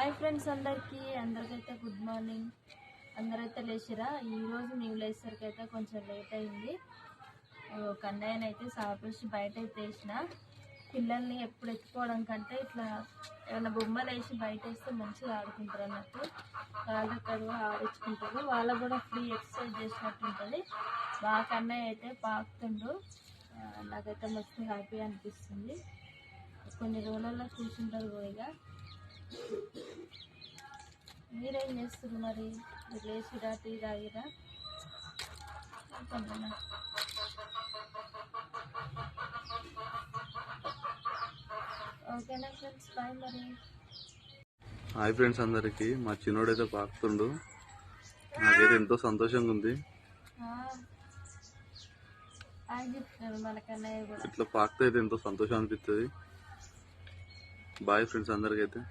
Hi friends, అందరికైతే good morning. అందరైతే లేచిరా. ఈరోజు మేము లేచేసరికైతే కొంచెం లేట్ అయింది. కన్నయ్యనైతే సాపేసి బయట అయితే వేసిన. పిల్లల్ని ఎప్పుడు ఎత్తుకోవడం కంటే ఇట్లా ఏమైనా బొమ్మలు వేసి బయట వేస్తే మంచిగా ఆడుకుంటారు అన్నట్టు. వాళ్ళ కడుగు ఆడించుకుంటారు, వాళ్ళకు కూడా ఫ్రీ ఎక్సర్సైజ్ చేసినట్టు ఉంటుంది. మా కన్నయ్య అయితే పాకుతుండు. నాకైతే మస్తు హ్యాపీ అనిపిస్తుంది. కొన్ని రోజులలో కూర్చుంటారు పోయిగా. మీరేం చేస్తారు మరి? మీరు లేచిరా, టీ తాగిరా? ఓకేనా ఫ్రెండ్స్, బాయ్ మరి. హాయ్ ఫ్రెండ్స్ అందరికి. మా చిన్నోడైతే పాకుతుండు. నాకైతే ఎంతో సంతోషంగా ఉంది. ఇట్లా పాకుతే అయితే ఎంతో సంతోషం అనిపిస్తుంది. Bye friends అందరికైతే.